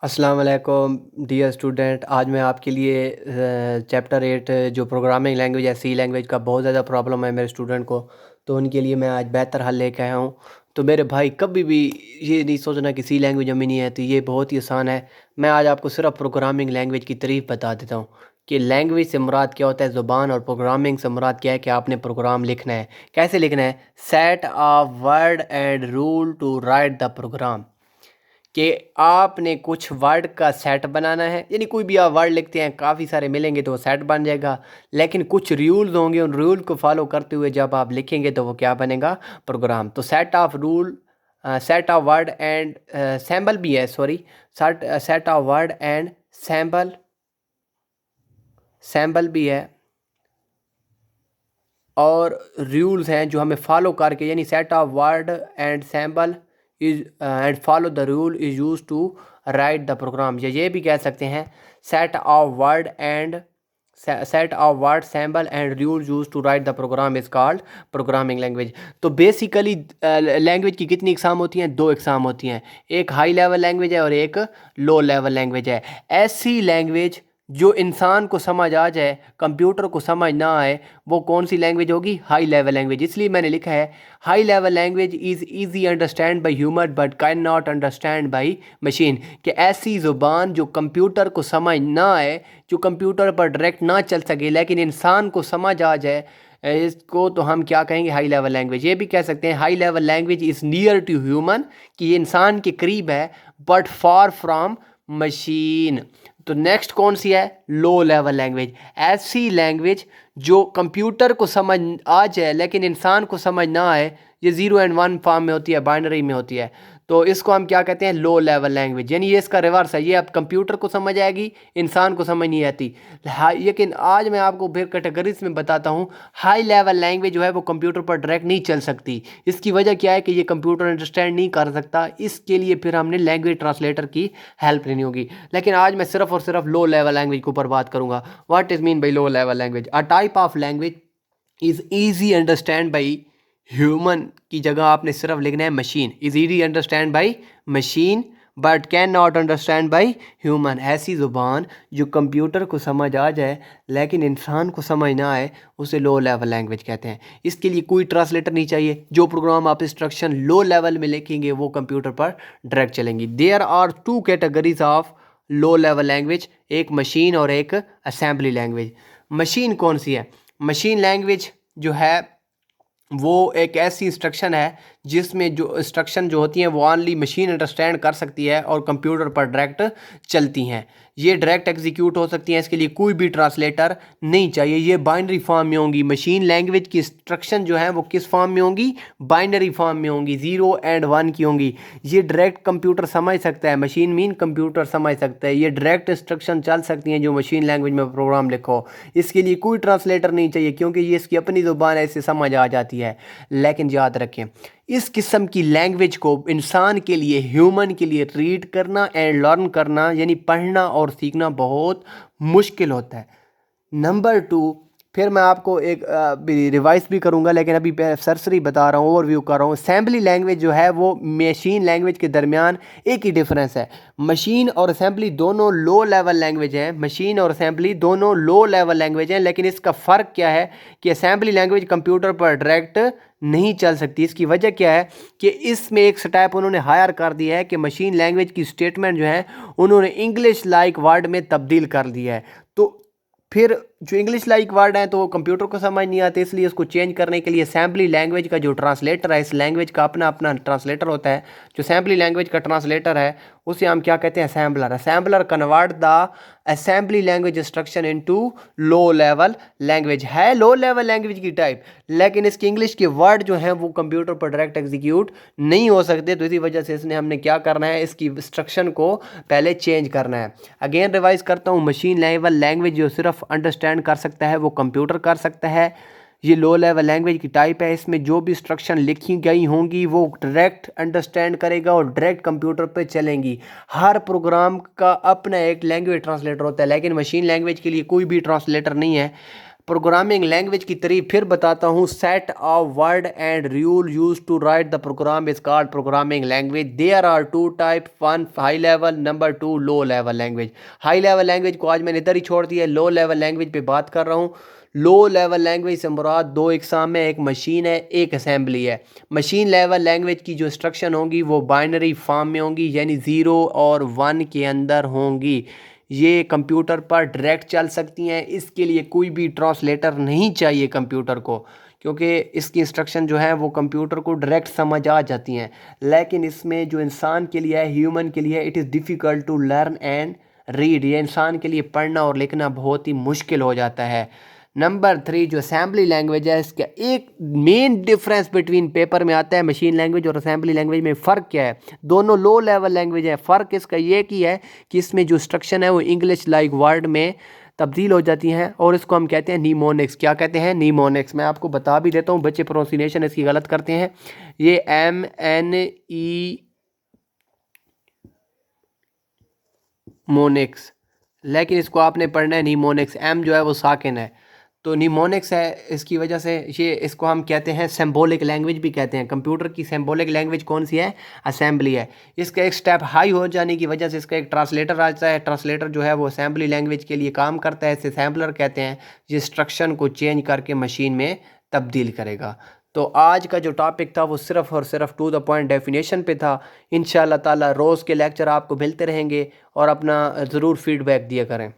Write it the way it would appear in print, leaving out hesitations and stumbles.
अस्सलाम वालेकुम dear student. आज मैं आपके लिए चैप्टर 8 जो प्रोग्रामिंग लैंग्वेज है सी लैंग्वेज का बहुत ज़्यादा प्रॉब्लम है मेरे स्टूडेंट को, तो उनके लिए मैं आज बेहतर हल लेके आया हूँ। तो मेरे भाई कभी भी ये नहीं सोचना कि सी लैंग्वेज हमें नहीं आती, ये बहुत ही आसान है। मैं आज आपको सिर्फ प्रोग्रामिंग लैंग्वेज की तारीफ बता देता हूँ कि लैंग्वेज से मुराद क्या होता है ज़ुबान, और प्रोग्रामिंग से मुराद क्या है कि आपने प्रोग्राम लिखना है। कैसे लिखना है? Set a word and rule to write the program. कि आपने कुछ वर्ड का सेट बनाना है, यानी कोई भी आप वर्ड लिखते हैं काफ़ी सारे मिलेंगे तो वो सेट बन जाएगा, लेकिन कुछ रूल्स होंगे, उन रूल को फॉलो करते हुए जब आप लिखेंगे तो वो क्या बनेगा? प्रोग्राम। तो set of rule, set of word and sample भी है, sorry, set of word and sample, sample भी है, और रूल्स हैं जो हमें फॉलो करके, यानी set of word and symbol is and follow the rule is use to write the program. या ये भी कह सकते हैं set of word and set of word symbol and rule use to write the program is called programming language. तो basically language की कितनी इकसाम होती हैं? दो इकसाम होती हैं, एक हाई लेवल लैंग्वेज है और एक लो लेवल लैंग्वेज है। ऐसी लैंग्वेज जो इंसान को समझ आ जाए, कंप्यूटर को समझ ना आए, वो कौन सी लैंग्वेज होगी? High level language. इसलिए मैंने लिखा है high level language is easy understand by human but can not understand by machine. कि ऐसी ज़ुबान जो कंप्यूटर को समझ ना आए, जो कंप्यूटर पर डायरेक्ट ना चल सके, लेकिन इंसान को समझ आ जाए, इसको तो हम क्या कहेंगे? High level language. ये भी कह सकते हैं high level language is near to human, कि ये इंसान के करीब है, बट फार फ्रॉम मशीन। तो नेक्स्ट कौन सी है? Low level language. ऐसी लैंग्वेज जो कंप्यूटर को समझ आ जाए लेकिन इंसान को समझ ना आए, ये 0 और 1 फॉर्म में होती है, बाइनरी में होती है, तो इसको हम क्या कहते हैं? लो लेवल लैंग्वेज। यानी ये इसका रिवर्स है, ये अब कंप्यूटर को समझ आएगी, इंसान को समझ नहीं आती। लेकिन आज मैं आपको फिर कैटेगरीज में बताता हूँ। हाई लेवल लैंग्वेज जो है वो कंप्यूटर पर डायरेक्ट नहीं चल सकती। इसकी वजह क्या है? कि ये कंप्यूटर अंडरस्टैंड नहीं कर सकता, इसके लिए फिर हमने लैंग्वेज ट्रांसलेटर की हेल्प लेनी होगी। लेकिन आज मैं सिर्फ और सिर्फ लो लेवल लैंग्वेज के ऊपर बात करूंगा। What is mean by law level language? A type of language is easy understand by human की जगह आपने सिर्फ लिखना है machine. Is easy understand by machine but can not understand by human. ऐसी ज़ुबान जो कंप्यूटर को समझ आ जाए लेकिन इंसान को समझ ना आए, उसे लो लेवल लैंग्वेज कहते हैं। इसके लिए कोई ट्रांसलेटर नहीं चाहिए। जो प्रोग्राम आप इंस्ट्रक्शन लो लेवल में लिखेंगे वो कंप्यूटर पर डायरेक्ट चलेंगी। There are two categories of low level language, एक मशीन और एक असेंबली लैंग्वेज। मशीन कौन सी है? मशीन लैंग्वेज जो है वो एक ऐसी इंस्ट्रक्शन है जिसमें जो इंस्ट्रक्शन जो होती हैं वो ओनली मशीन अंडरस्टैंड कर सकती है और कंप्यूटर पर डायरेक्ट चलती हैं। ये डायरेक्ट एग्जीक्यूट हो सकती हैं, इसके लिए कोई भी ट्रांसलेटर नहीं चाहिए। ये बाइनरी फॉर्म में होंगी। मशीन लैंग्वेज की इंस्ट्रक्शन जो है वो किस फॉर्म में होंगी? बाइनरी फॉर्म में होंगी, 0 और 1 की होंगी। ये डायरेक्ट कंप्यूटर समझ सकता है, मशीन मीन कंप्यूटर समझ सकता है। ये डायरेक्ट इंस्ट्रक्शन चल सकती हैं जो मशीन लैंग्वेज में प्रोग्राम लिखो। इसके लिए कोई ट्रांसलेटर नहीं चाहिए क्योंकि ये इसकी अपनी ज़ुबान है, इससे समझ आ जाती है। लेकिन याद रखें, इस किस्म की लैंग्वेज को इंसान के लिए, ह्यूमन के लिए रीड करना एंड लर्न करना, यानी पढ़ना और सीखना बहुत मुश्किल होता है। नंबर 2, फिर मैं आपको एक रिवाइज भी करूंगा, लेकिन अभी सरसरी बता रहा हूँ, ओवरव्यू कर रहा हूँ। असेंबली लैंग्वेज जो है वो मशीन लैंग्वेज के दरमियान एक ही डिफरेंस है। मशीन और असेंबली दोनों लो लेवल लैंग्वेज हैं, मशीन और असेंबली दोनों लो लेवल लैंग्वेज हैं, लेकिन इसका फ़र्क क्या है? कि असेंबली लैंग्वेज कंप्यूटर पर डायरेक्ट नहीं चल सकती। इसकी वजह क्या है? कि इसमें एक स्टेप उन्होंने हायर कर दिया है कि मशीन लैंग्वेज की स्टेटमेंट जो है उन्होंने इंग्लिश लाइक वर्ड में तब्दील कर दिया है। तो फिर जो इंग्लिश लाइक वर्ड हैं तो वो कंप्यूटर को समझ नहीं आते, इसलिए उसको चेंज करने के लिए असेंबली लैंग्वेज का जो ट्रांसलेटर है, इस लैंग्वेज का अपना अपना ट्रांसलेटर होता है। जो असेंबली लैंग्वेज का ट्रांसलेटर है उसे हम क्या कहते हैं? Assembler. Assembler convert the assembly language instruction into low level language. है लो लेवल लैंग्वेज की टाइप, लेकिन इसके इंग्लिश के वर्ड जो हैं वो कंप्यूटर पर डायरेक्ट एग्जीक्यूट नहीं हो सकते। तो इसी वजह से इसने हमने क्या करना है? इसकी इंस्ट्रक्शन को पहले चेंज करना है। अगेन रिवाइज करता हूँ, मशीन लेवल लैंग्वेज जो सिर्फ अंडरस्टैंड कर सकता है वो कंप्यूटर कर सकता है। ये लो लेवल लैंग्वेज की टाइप है, इसमें जो भी इंस्ट्रक्शन लिखी गई होंगी वो डायरेक्ट अंडरस्टैंड करेगा और डायरेक्ट कंप्यूटर पे चलेंगी। हर प्रोग्राम का अपना एक लैंग्वेज ट्रांसलेटर होता है, लेकिन मशीन लैंग्वेज के लिए कोई भी ट्रांसलेटर नहीं है। प्रोग्रामिंग लैंग्वेज की तारीफ फिर बताता हूँ। Set of word and rule use to write the program is called programming language. There are two type, one high level, number two low level language. High level language को आज मैंने इधर ही छोड़ दिया, लो लेवल लैंग्वेज पे बात कर रहा हूँ। लो लेवल लैंग्वेज से मुराद दो इकसाम है, एक मशीन है, एक असेंबली है। मशीन लेवल लैंग्वेज की जो इंस्ट्रक्शन होंगी वो बाइनरी फॉर्म में होंगी, यानी 0 और 1 के अंदर होंगी। ये कंप्यूटर पर डायरेक्ट चल सकती हैं, इसके लिए कोई भी ट्रांसलेटर नहीं चाहिए कंप्यूटर को, क्योंकि इसकी इंस्ट्रक्शन जो है वो कंप्यूटर को डायरेक्ट समझ आ जाती हैं। लेकिन इसमें जो इंसान के लिए है, ह्यूमन के लिए, it is difficult to learn and read. ये इंसान के लिए पढ़ना और लिखना बहुत ही मुश्किल हो जाता है। नंबर 3 जो असेंबली लैंग्वेज है, इसका एक मेन डिफरेंस बिटवीन पेपर में आता है मशीन लैंग्वेज और असेंबली लैंग्वेज में फ़र्क क्या है। दोनों लो लेवल लैंग्वेज है। फ़र्क इसका ये की है कि इसमें जो इंस्ट्रक्शन है वो इंग्लिश लाइक वर्ड में तब्दील हो जाती हैं और इसको हम कहते हैं नीमोनिक्स। क्या कहते हैं? नीमोनिक्स। मैं आपको बता भी देता हूँ, बच्चे प्रोनाउंसिएशन इसकी गलत करते हैं। ये MNE मोनिक्स, लेकिन इसको आपने पढ़ना है नीमोनिक्स। एम जो है वो साकिन है, तो नीमोनिक्स है। इसकी वजह से ये इसको हम कहते हैं सिंबॉलिक लैंग्वेज भी कहते हैं। कंप्यूटर की सिंबॉलिक लैंग्वेज कौन सी है? असेंबली है। इसका एक स्टेप हाई हो जाने की वजह से इसका एक ट्रांसलेटर आता है। ट्रांसलेटर जो है वो असेंबली लैंग्वेज के लिए काम करता है, इसे असेंबलर कहते हैं। ये इंस्ट्रक्शन को चेंज करके मशीन में तब्दील करेगा। तो आज का जो टॉपिक था वो सिर्फ़ और सिर्फ टू द पॉइंट डेफिनेशन पे था। इंशाअल्लाह ताला रोज़ के लेक्चर आपको मिलते रहेंगे और अपना ज़रूर फीडबैक दिया करें।